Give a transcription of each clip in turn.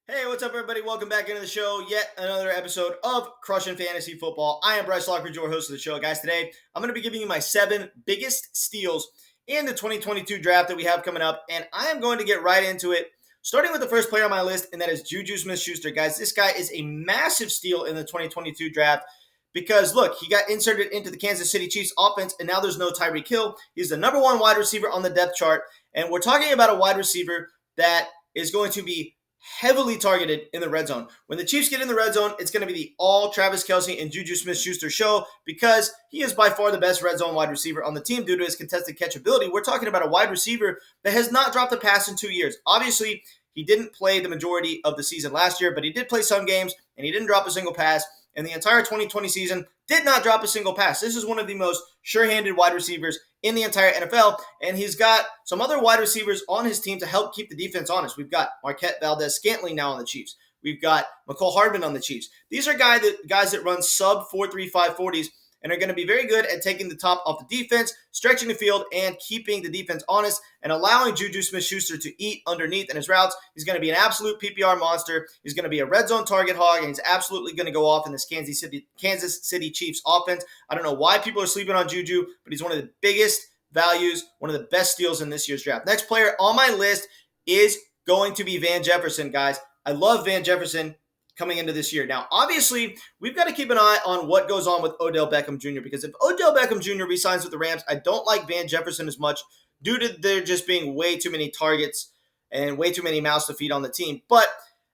Hey, what's up, everybody? Welcome back into the show. Yet another episode of Crushing Fantasy Football. I am Bryce Lockridge, your host of the show. Guys, today I'm going to be giving you my 7 biggest steals in the 2022 draft that we have coming up, and I am going to get right into it, starting with the first player on my list, and that is JuJu Smith-Schuster. Guys, this guy is a massive steal in the 2022 draft because, look, he got inserted into the Kansas City Chiefs offense, and now there's no Tyreek Hill. He's the number 1 wide receiver on the depth chart, and we're talking about a wide receiver that is going to be heavily targeted in the red zone. When the Chiefs get in the red zone, it's going to be the all Travis Kelce and JuJu Smith-Schuster show because he is by far the best red zone wide receiver on the team due to his contested catchability. We're talking about a wide receiver that has not dropped a pass in 2 years. Obviously, he didn't play the majority of the season last year, but he did play some games, and he didn't drop a single pass. And the entire 2020 season did not drop a single pass. This is one of the most sure-handed wide receivers in the entire NFL, and he's got some other wide receivers on his team to help keep the defense honest. We've got Marquette Valdez-Scantling now on the Chiefs. We've got Micheal Hardman on the Chiefs. These are guys that run sub 4.35 40s and are going to be very good at taking the top off the defense, stretching the field, and keeping the defense honest, and allowing JuJu Smith-Schuster to eat underneath in his routes. He's going to be an absolute PPR monster. He's going to be a red zone target hog, and he's absolutely going to go off in this Kansas City Chiefs offense. I don't know why people are sleeping on JuJu, but he's one of the biggest values, one of the best steals in this year's draft. Next player on my list is going to be Van Jefferson, guys. I love Van Jefferson coming into this year. Now, obviously, we've got to keep an eye on what goes on with Odell Beckham Jr. because if Odell Beckham Jr. resigns with the Rams, I don't like Van Jefferson as much due to there just being way too many targets and way too many mouths to feed on the team. But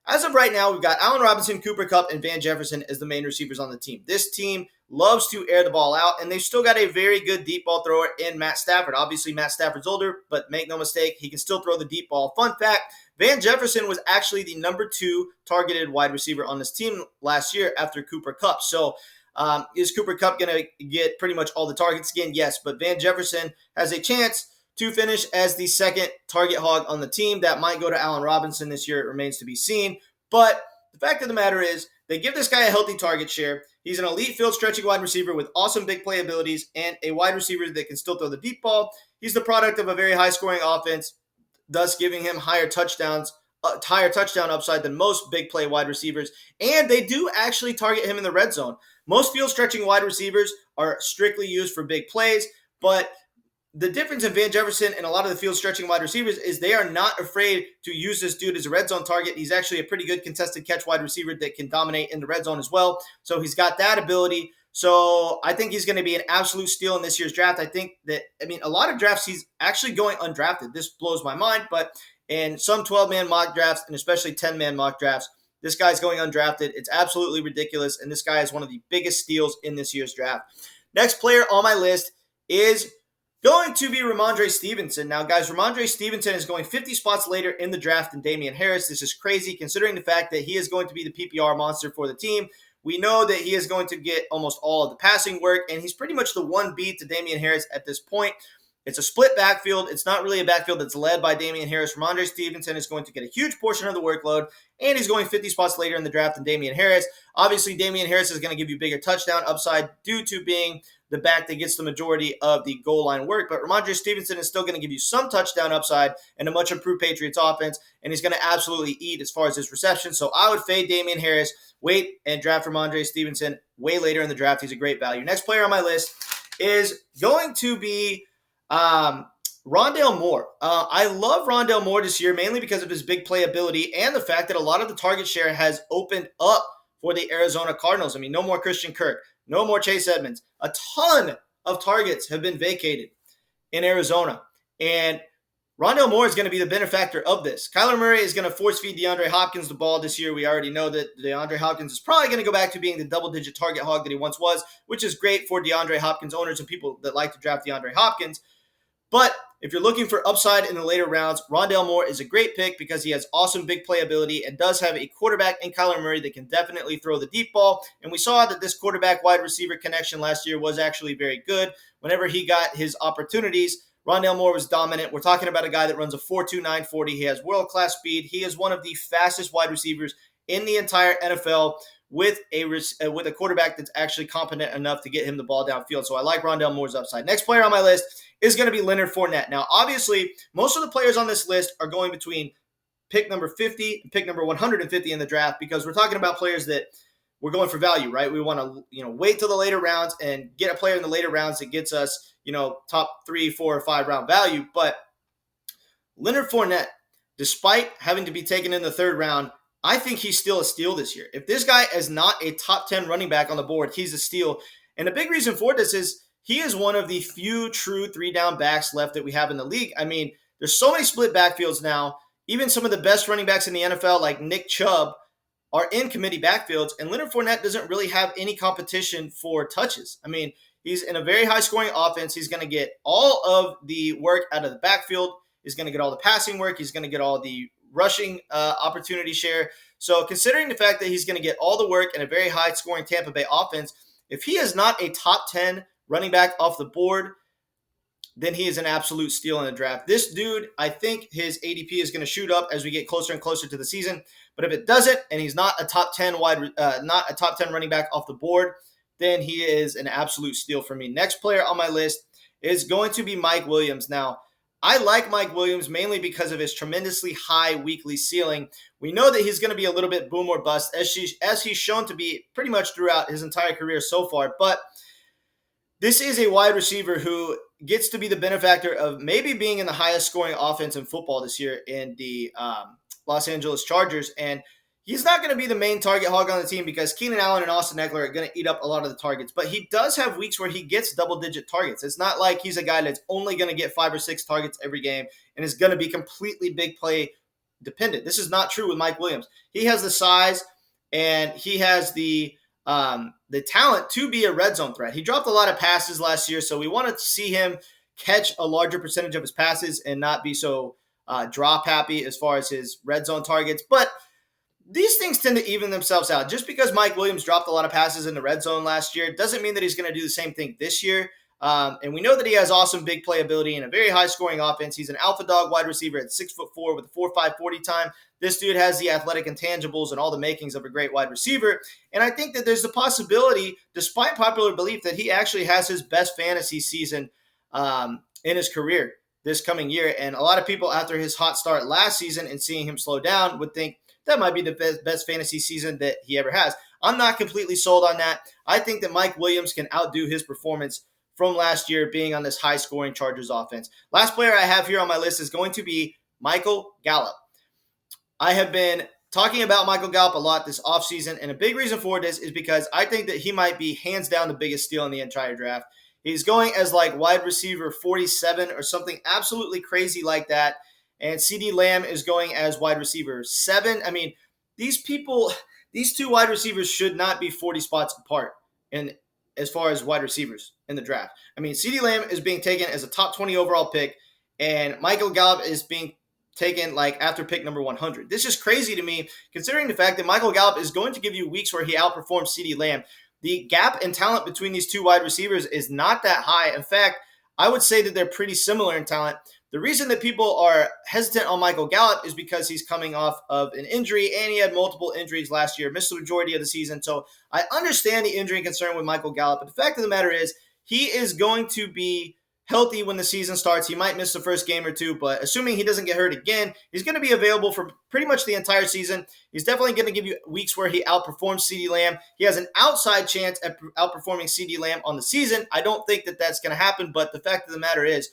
as of right now, we've got Allen Robinson, Cooper Kupp, and Van Jefferson as the main receivers on the team. This team loves to air the ball out, and they've still got a very good deep ball thrower in Matt Stafford. Obviously, Matt Stafford's older, but make no mistake, he can still throw the deep ball. Fun fact, Van Jefferson was actually the number 2 targeted wide receiver on this team last year after Cooper Kupp. So is Cooper Kupp going to get pretty much all the targets again? Yes, but Van Jefferson has a chance to finish as the second target hog on the team. That might go to Allen Robinson this year. It remains to be seen. But the fact of the matter is they give this guy a healthy target share. He's an elite field stretching wide receiver with awesome big play abilities and a wide receiver that can still throw the deep ball. He's the product of a very high-scoring offense, thus giving him higher touchdown upside than most big play wide receivers. And they do actually target him in the red zone. Most field stretching wide receivers are strictly used for big plays, but the difference in Van Jefferson and a lot of the field stretching wide receivers is they are not afraid to use this dude as a red zone target. He's actually a pretty good contested catch wide receiver that can dominate in the red zone as well. So he's got that ability. So I think he's going to be an absolute steal in this year's draft. A lot of drafts he's actually going undrafted. This blows my mind, but in some 12-man mock drafts and especially 10-man mock drafts, this guy's going undrafted. It's absolutely ridiculous, and this guy is one of the biggest steals in this year's draft. Next player on my list is going to be Rhamondre Stevenson. Now, guys, Rhamondre Stevenson is going 50 spots later in the draft than Damian Harris. This is crazy considering the fact that he is going to be the PPR monster for the team. We know that he is going to get almost all of the passing work, and he's pretty much the 1B to Damian Harris at this point. It's a split backfield. It's not really a backfield that's led by Damian Harris. Rhamondre Stevenson is going to get a huge portion of the workload, and he's going 50 spots later in the draft than Damian Harris. Obviously, Damian Harris is going to give you bigger touchdown upside due to being the back that gets the majority of the goal line work. But Rhamondre Stevenson is still going to give you some touchdown upside and a much improved Patriots offense, and he's going to absolutely eat as far as his reception. So I would fade Damian Harris, wait, and draft Rhamondre Stevenson way later in the draft. He's a great value. Next player on my list is going to be Rondale Moore. I love Rondale Moore this year, mainly because of his big play ability and the fact that a lot of the target share has opened up for the Arizona Cardinals. No more Christian Kirk, no more Chase Edmonds. A ton of targets have been vacated in Arizona, and Rondale Moore is going to be the benefactor of this. Kyler Murray is going to force feed DeAndre Hopkins the ball this year. We already know that DeAndre Hopkins is probably going to go back to being the double-digit target hog that he once was, which is great for DeAndre Hopkins owners and people that like to draft DeAndre Hopkins. But if you're looking for upside in the later rounds, Rondale Moore is a great pick because he has awesome big play ability and does have a quarterback in Kyler Murray that can definitely throw the deep ball. And we saw that this quarterback-wide receiver connection last year was actually very good. Whenever he got his opportunities, Rondale Moore was dominant. We're talking about a guy that runs a 4.29 40. He has world-class speed. He is one of the fastest wide receivers in the entire NFL with a quarterback that's actually competent enough to get him the ball downfield. So I like Rondale Moore's upside. Next player on my list is going to be Leonard Fournette. Now, obviously, most of the players on this list are going between pick number 50 and pick number 150 in the draft, because we're talking about players that we're going for value, right? We want to, wait till the later rounds and get a player in the later rounds that gets us, top 3, 4, or 5 round value. But Leonard Fournette, despite having to be taken in the 3rd round, I think he's still a steal this year. If this guy is not a top 10 running back on the board, he's a steal. And a big reason for this is he is one of the few true 3-down backs left that we have in the league. I mean, there's so many split backfields now. Even some of the best running backs in the NFL, like Nick Chubb, are in committee backfields, and Leonard Fournette doesn't really have any competition for touches. I mean, he's in a very high-scoring offense. He's going to get all of the work out of the backfield. He's going to get all the passing work. He's going to get all the rushing opportunity share. So considering the fact that he's going to get all the work in a very high-scoring Tampa Bay offense, if he is not a top 10 running back off the board, then he is an absolute steal in the draft. This dude, I think his ADP is going to shoot up as we get closer and closer to the season. But if it doesn't, and he's not a top 10 not a top 10 running back off the board, then he is an absolute steal for me. Next player on my list is going to be Mike Williams. Now, I like Mike Williams mainly because of his tremendously high weekly ceiling. We know that he's going to be a little bit boom or bust, as he's shown to be pretty much throughout his entire career so far. But this is a wide receiver who gets to be the benefactor of maybe being in the highest scoring offense in football this year in the Los Angeles Chargers. And he's not going to be the main target hog on the team because Keenan Allen and Austin Eckler are going to eat up a lot of the targets. But he does have weeks where he gets double-digit targets. It's not like he's a guy that's only going to get 5 or 6 targets every game and is going to be completely big play dependent. This is not true with Mike Williams. He has the size and he has the talent to be a red zone threat. He dropped a lot of passes last year, so we wanted to see him catch a larger percentage of his passes and not be so drop happy as far as his red zone targets. But these things tend to even themselves out. Just because Mike Williams dropped a lot of passes in the red zone last year doesn't mean that he's going to do the same thing this year. And we know that he has awesome big play ability and a very high scoring offense. He's an alpha dog wide receiver at 6'4" with a 4.5 40 time. This dude has the athletic intangibles and all the makings of a great wide receiver. And I think that there's a possibility, despite popular belief, that he actually has his best fantasy season in his career this coming year. And a lot of people, after his hot start last season and seeing him slow down, would think that might be the best fantasy season that he ever has. I'm not completely sold on that. I think that Mike Williams can outdo his performance from last year being on this high-scoring Chargers offense. Last player I have here on my list is going to be Micheal Gallup. I have been talking about Micheal Gallup a lot this offseason, and a big reason for this is because I think that he might be hands down the biggest steal in the entire draft. He's going as like wide receiver 47 or something absolutely crazy like that, and CeeDee Lamb is going as wide receiver 7. I mean, these two wide receivers should not be 40 spots apart in as far as wide receivers in the draft. I mean, CeeDee Lamb is being taken as a top 20 overall pick, and Micheal Gallup is being taken like after pick number 100. This is crazy to me, considering the fact that Micheal Gallup is going to give you weeks where he outperforms CeeDee Lamb. The gap in talent between these two wide receivers is not that high. In fact, I would say that they're pretty similar in talent. The reason that people are hesitant on Micheal Gallup is because he's coming off of an injury, and he had multiple injuries last year, missed the majority of the season. So I understand the injury concern with Micheal Gallup, but the fact of the matter is he is going to be healthy when the season starts. He might miss the first game or two, but assuming he doesn't get hurt again, he's going to be available for pretty much the entire season. He's definitely going to give you weeks where he outperforms CeeDee Lamb. He has an outside chance at outperforming CeeDee Lamb on the season. I don't think that that's going to happen, but the fact of the matter is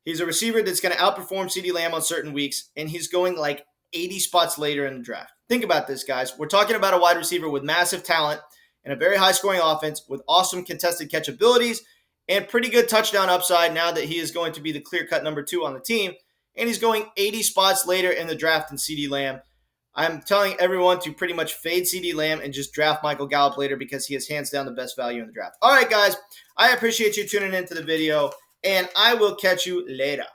he's a receiver that's going to outperform CeeDee Lamb on certain weeks, and he's going like 80 spots later in the draft. Think about this, guys. We're talking about a wide receiver with massive talent and a very high-scoring offense with awesome contested catch abilities and pretty good touchdown upside now that he is going to be the clear-cut number 2 on the team, and he's going 80 spots later in the draft than CeeDee Lamb. I'm telling everyone to pretty much fade CeeDee Lamb and just draft Micheal Gallup later because he is hands down the best value in the draft. All right, guys, I appreciate you tuning into the video, and I will catch you later.